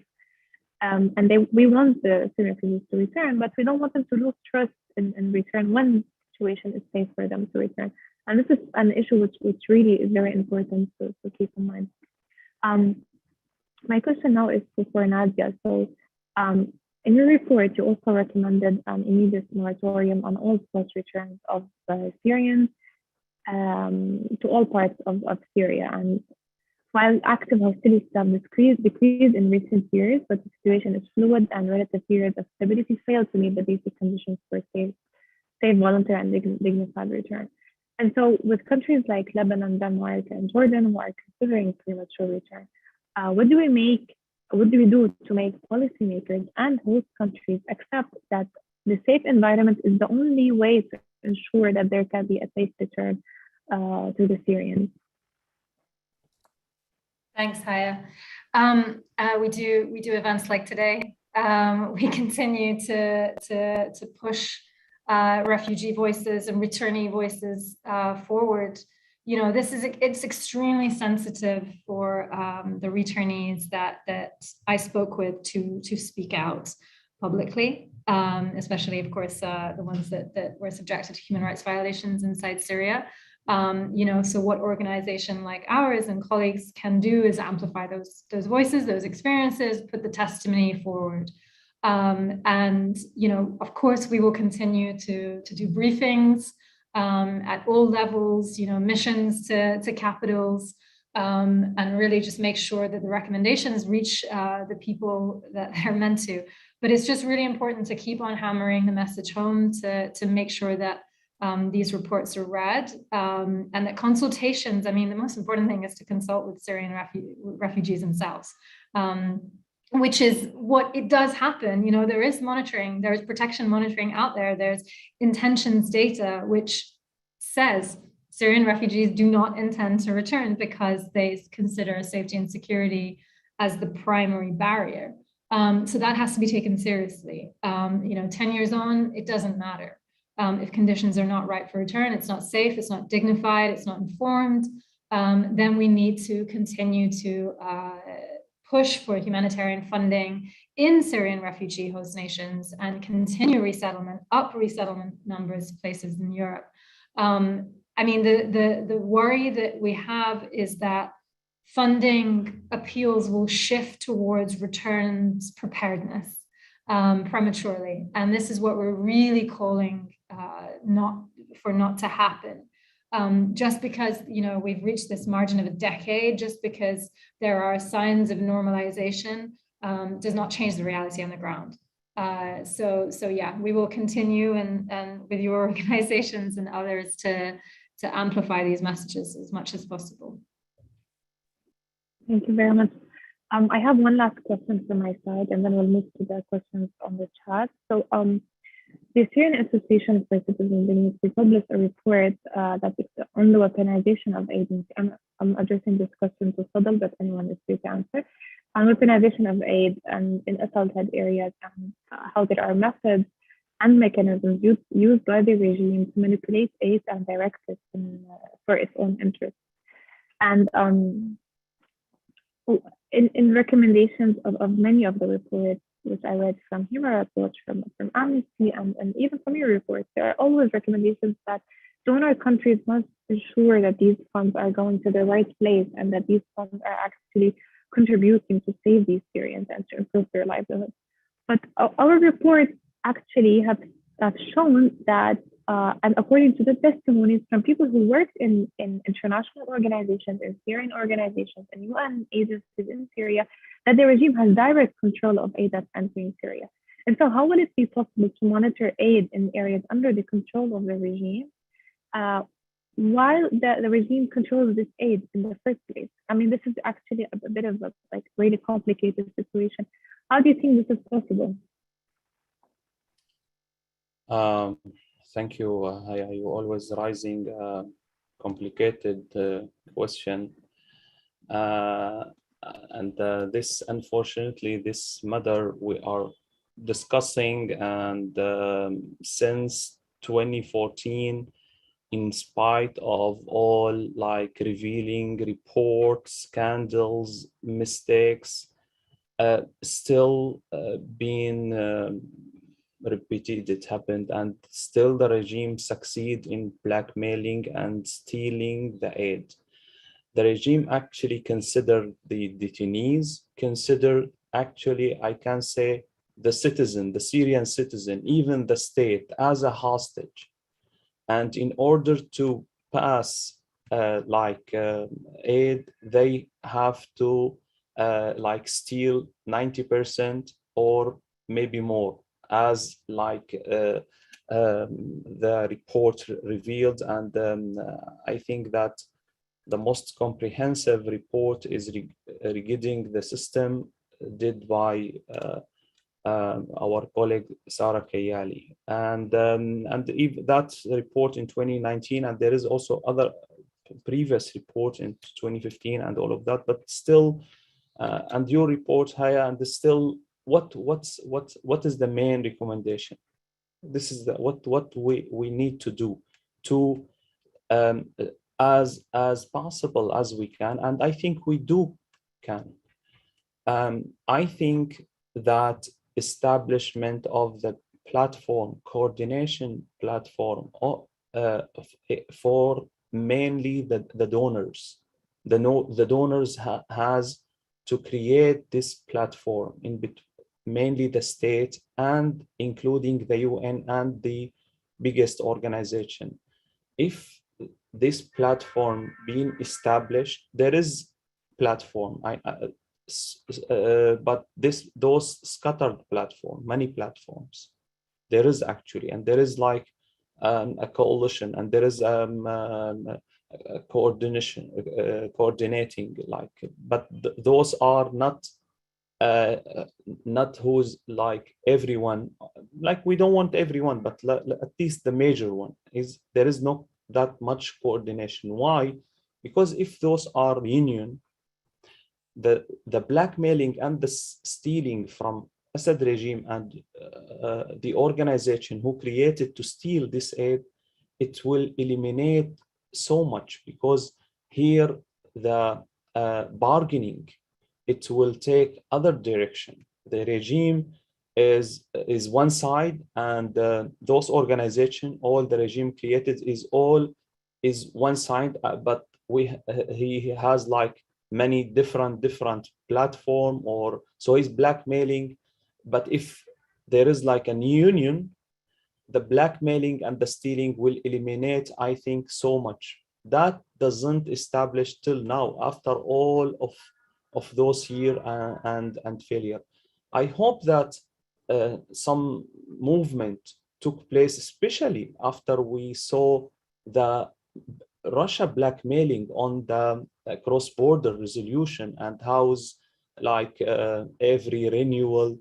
And we want the Syrian refugees to return, but we don't want them to lose trust in return when the situation is safe for them to return. And this is an issue which really is very important to keep in mind. My question now is for Nadia. So in your report, you also recommended an immediate moratorium on all forced returns of Syrians to all parts of Syria. And while active hostilities have decreased in recent years, but the situation is fluid and relative periods of stability fail to meet the basic conditions for safe, voluntary, and dignified return. And so with countries like Lebanon, Denmark, and Jordan who are considering premature return, what do we do to make policymakers and host countries accept that the safe environment is the only way to ensure that there can be a safe return to the Syrians? Thanks, Haya. We do events like today. We continue to push refugee voices and returnee voices forward. You know, it's extremely sensitive for the returnees that I spoke with to speak out publicly, especially, of course, the ones that were subjected to human rights violations inside Syria. You know, so what organization like ours and colleagues can do is amplify those voices, those experiences, put the testimony forward. And, you know, of course, we will continue to do briefings at all levels, you know, missions to capitals, and really just make sure that the recommendations reach the people that they're meant to. But it's just really important to keep on hammering the message home to make sure that these reports are read, and that consultations, I mean, the most important thing is to consult with Syrian refugees themselves, which is what it does happen. You know, there is monitoring, there's protection monitoring out there, there's intentions data, which says Syrian refugees do not intend to return because they consider safety and security as the primary barrier. So that has to be taken seriously. You know, 10 years on, it doesn't matter. If conditions are not right for return, it's not safe, it's not dignified, it's not informed, then we need to continue to push for humanitarian funding in Syrian refugee host nations and continue resettlement, up resettlement numbers places in Europe. I mean, the worry that we have is that funding appeals will shift towards returns preparedness prematurely. And this is what we're really calling not to happen. Just because, you know, we've reached this margin of a decade, just because there are signs of normalization, does not change the reality on the ground. So yeah, we will continue and with your organizations and others to amplify these messages as much as possible. Thank you very much. I have one last question from my side, and then we'll move to the questions on the chat. So the Syrian Association for Citizen Dignity published a report that is on the weaponization of aid. I'm addressing this question to Fadel, but anyone is free to answer. On weaponization of aid and in assault-hit areas, and how there are methods and mechanisms used by the regime to manipulate aid and direct it for its own interests. And In recommendations of many of the reports, which I read from Human Rights Watch, from Amnesty, and even from your reports, there are always recommendations that donor countries must ensure that these funds are going to the right place and that these funds are actually contributing to save these Syrians and to improve their livelihoods. But our reports actually have shown that, and according to the testimonies from people who worked in international organizations, in Syrian organizations, and UN agencies in Syria, that the regime has direct control of aid that's entering Syria. And so how will it be possible to monitor aid in areas under the control of the regime while the regime controls this aid in the first place? I mean, this is actually a bit of a really complicated situation. How do you think this is possible? Thank you, Haya. You always raising a complicated question. And this, unfortunately, this matter we are discussing, and since 2014, in spite of all revealing reports, scandals, mistakes, still being repeated, it happened, and still the regime succeed in blackmailing and stealing the aid. The regime actually considered the detainees, actually, I can say, the citizen, the Syrian citizen, even the state, as a hostage. And in order to pass aid, they have to steal 90% or maybe more, as the report revealed. And I think that the most comprehensive report is regarding the system did by our colleague Sarah Kayali, and if that report in 2019, and there is also other previous report in 2015 and all of that, but still, and your report, Haya, and still, what is the main recommendation? This is what we need to do to as possible as we can, and I think we can. I think that establishment of the platform, coordination platform for mainly the donors. The donors has to create this platform in between, mainly the state and including the UN and the biggest organization. If this platform being established, there is platform, but those scattered platform, many platforms, there is actually, and there is a coalition, and there is a coordinating, but those are not who's everyone, we don't want everyone, but at least the major one is, there is not that much coordination. Why? Because if those are union, the blackmailing and the stealing from Assad regime and the organization who created to steal this aid, it will eliminate so much, because here the bargaining, it will take other direction. The regime is one side, and those organization, all the regime created is one side, but he has many different platform, or so he's blackmailing. But if there is a union, the blackmailing and the stealing will eliminate, I think, so much. That doesn't establish till now, after all of those years and failure. I hope that some movement took place, especially after we saw the Russia blackmailing on the cross-border resolution, and how's every renewal,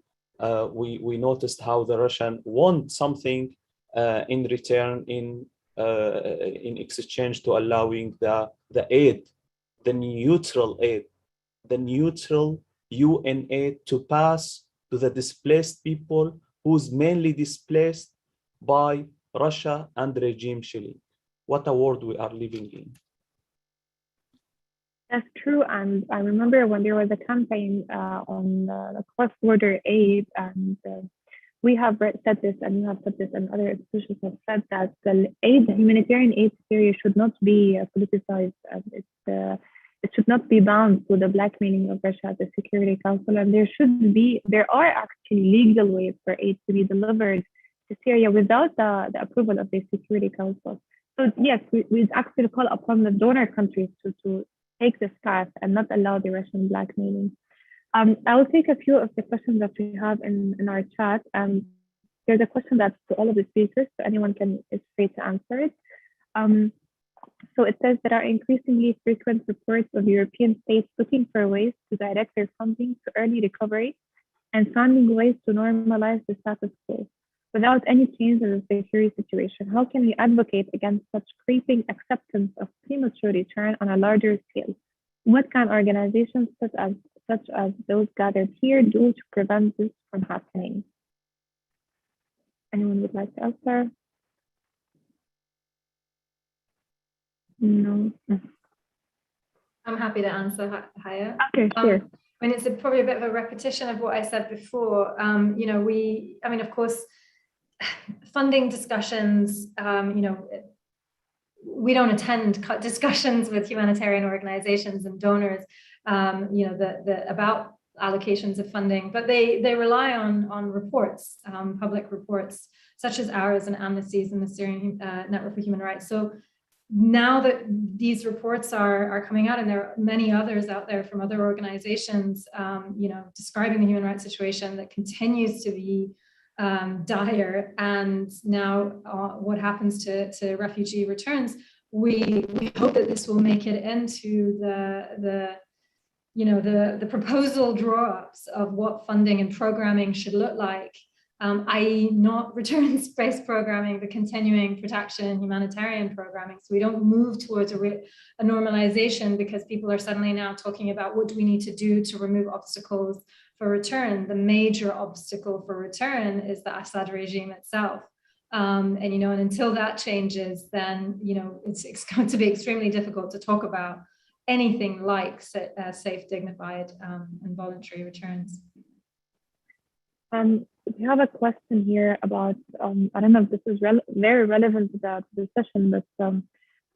we noticed how the Russian want something in return, in exchange to allowing the aid, the neutral aid, the neutral UN aid to pass to the displaced people who's mainly displaced by Russia and regime shilling. What a world we are living in. That's true. And I remember when there was a campaign on the cross-border aid, and we have said this, and you have said this, and other institutions have said that the humanitarian aid to Syria should not be politicized. It should not be bound to the blackmailing of Russia at the Security Council. And there are actually legal ways for aid to be delivered to Syria without the approval of the Security Council. So yes, we actually call upon the donor countries to take this path and not allow the Russian blackmailing. I will take a few of the questions that we have in our chat. There's a question that's to all of the speakers, so anyone is free to answer it. So it says there are increasingly frequent reports of European states looking for ways to direct their funding to early recovery and finding ways to normalize the status quo without any change in the security situation. How can we advocate against such creeping acceptance of premature return on a larger scale? What can organizations such as those gathered here do to prevent this from happening? Anyone would like to answer? No. I'm happy to answer, Haya. Okay, sure. I mean, it's probably a bit of a repetition of what I said before. You know, of course, funding discussions, you know, we don't attend discussions with humanitarian organizations and donors, you know, about allocations of funding, but they rely on reports, public reports, such as ours and Amnesty's and the Syrian Network for Human Rights. So now that these reports are coming out, and there are many others out there from other organizations, you know, describing the human rights situation that continues to be dire, and now what happens to refugee returns, we hope that this will make it into the proposal draw-ups of what funding and programming should look like, i.e. not returns-based programming, but continuing protection and humanitarian programming. So we don't move towards a normalization because people are suddenly now talking about what do we need to do to remove obstacles for return. The major obstacle for return is the Assad regime itself. And, you know, and until that changes, then, you know, it's going to be extremely difficult to talk about anything like safe, dignified, and voluntary returns. We have a question here about, I don't know if this is very relevant to the session, but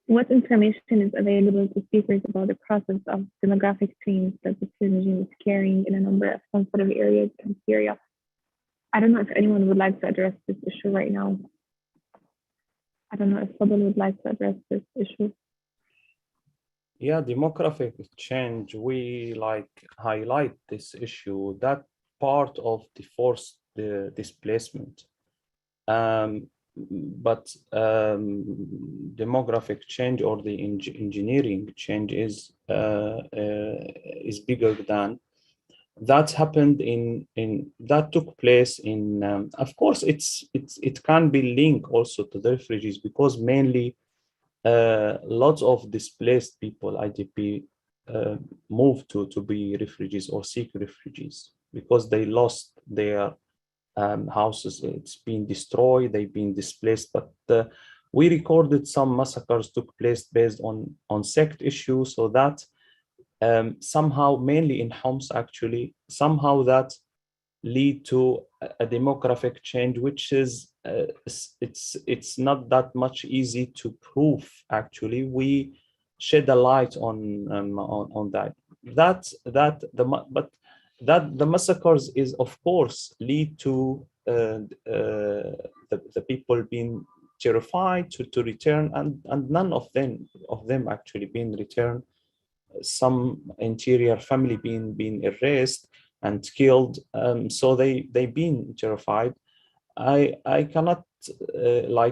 what information is available to speakers about the process of demographic change that the Syrian regime is carrying in a number of sensitive areas in Syria? I don't know if anyone would like to address this issue right now. I don't know if Fadel would like to address this issue. Yeah, demographic change, we highlight this issue, that part of the forced displacement. But demographic change or the engineering change is bigger than that. Happened that took place in. Of course, it can be linked also to the refugees, because mainly lots of displaced people, IDP, moved to be refugees or seek refugees because they lost their houses. It's been destroyed, they've been displaced. But we recorded some massacres took place based on sect issues, so that somehow, mainly in Homs actually, somehow that lead to a demographic change, which is it's not that much easy to prove. Actually, we shed a light on that. But the massacres is, of course, lead to the people being terrified to return, and none of them actually being returned. Some interior family being erased and killed, so they've been terrified. I cannot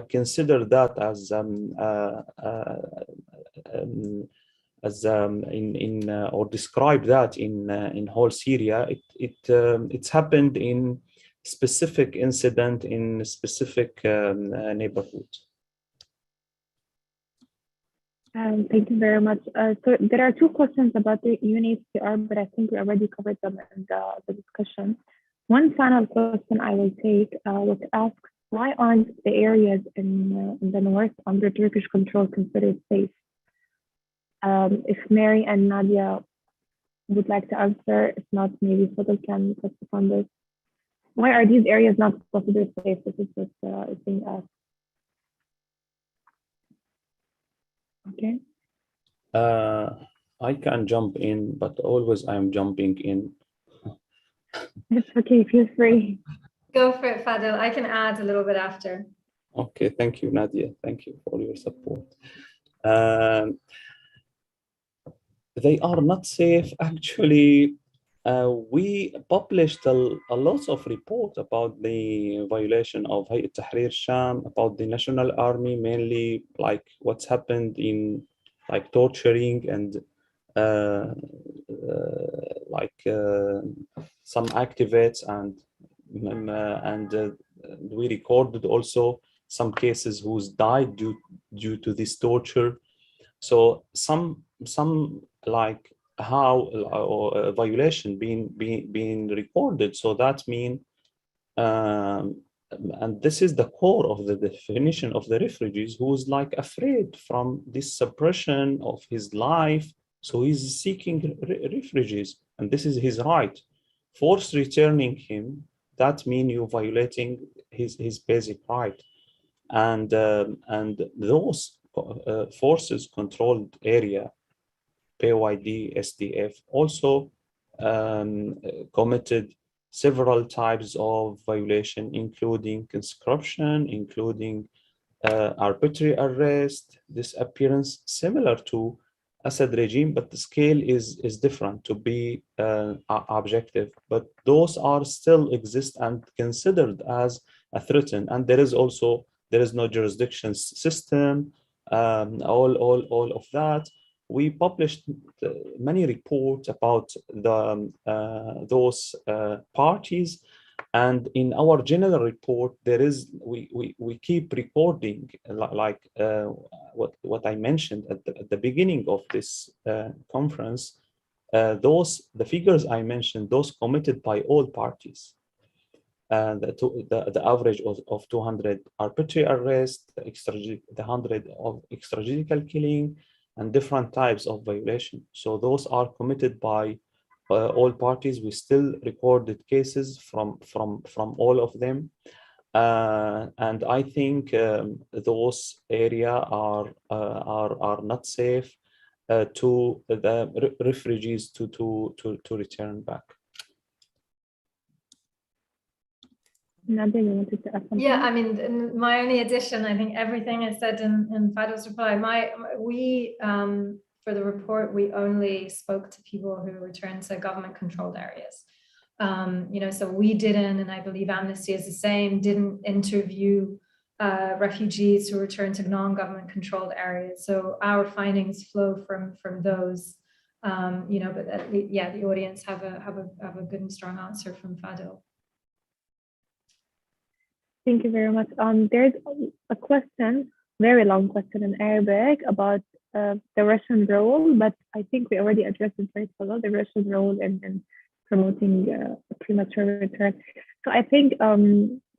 consider that as or describe that in whole Syria. It's happened in specific incident in specific neighborhood. Thank you very much. So there are two questions about the UNHCR, but I think we already covered them in the discussion. One final question I will take was ask, why aren't the areas in the north under Turkish control considered safe? If Mary and Nadia would like to answer, if not, maybe Fadel can touch upon this. Why are these areas not considered safe? This is what is being asked. Okay. I can jump in, but always I'm jumping in. It's okay, feel free. Go for it, Fadel. I can add a little bit after. Okay, thank you, Nadia. Thank you for your support. They are not safe. Actually, we published a lot of reports about the violation of Haya Tahrir Sham, about the National Army, mainly like what's happened in like torturing and some activists, and we recorded also some cases who's died due to this torture. So some like how a violation being recorded. So that means, and this is the core of the definition of the refugees, who's like afraid from this suppression of his life. So he's seeking refugees, and this is his right. Force returning him, that means you're violating his basic right. And those forces controlled area, PYD, SDF, also committed several types of violation, including conscription, including arbitrary arrest, disappearance, similar to Assad regime, but the scale is different to be objective. But those are still exist and considered as a threat. And there is no jurisdiction system, all of that. We published many reports about those parties, and in our general report, we keep recording like what I mentioned at the beginning of this conference. The figures I mentioned, those committed by all parties. The average of 200 arbitrary arrests, the 100 of extrajudicial killing, and different types of violation. So those are committed by all parties. We still recorded cases from all of them, and I think those areas are not safe to the refugees to return back. Nadia, you wanted to add something? Yeah, I mean, my only addition, I think everything is said in Fadel's reply. We for the report, we only spoke to people who returned to government-controlled areas. So we didn't, and I believe Amnesty is the same, didn't interview refugees who returned to non-government-controlled areas. So our findings flow from those. But the audience have a good and strong answer from Fadel. Thank you very much. There's a question, very long question in Arabic about the Russian role, but I think we already addressed it very well, the Russian role in promoting premature return. So I think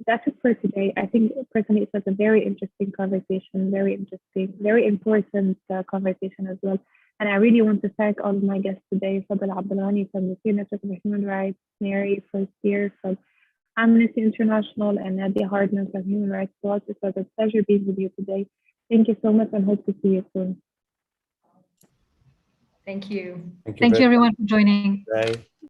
that's it for today. I think personally it was a very interesting conversation, very important conversation as well. And I really want to thank all of my guests today, Fadel Abdul from the Syrian Association for Human Rights, Mary Forestier from Amnesty International, and Nadia Hardman from Human Rights Watch. It was a pleasure being with you today. Thank you so much, and hope to see you soon. Thank you. Thank you everyone for joining. Bye.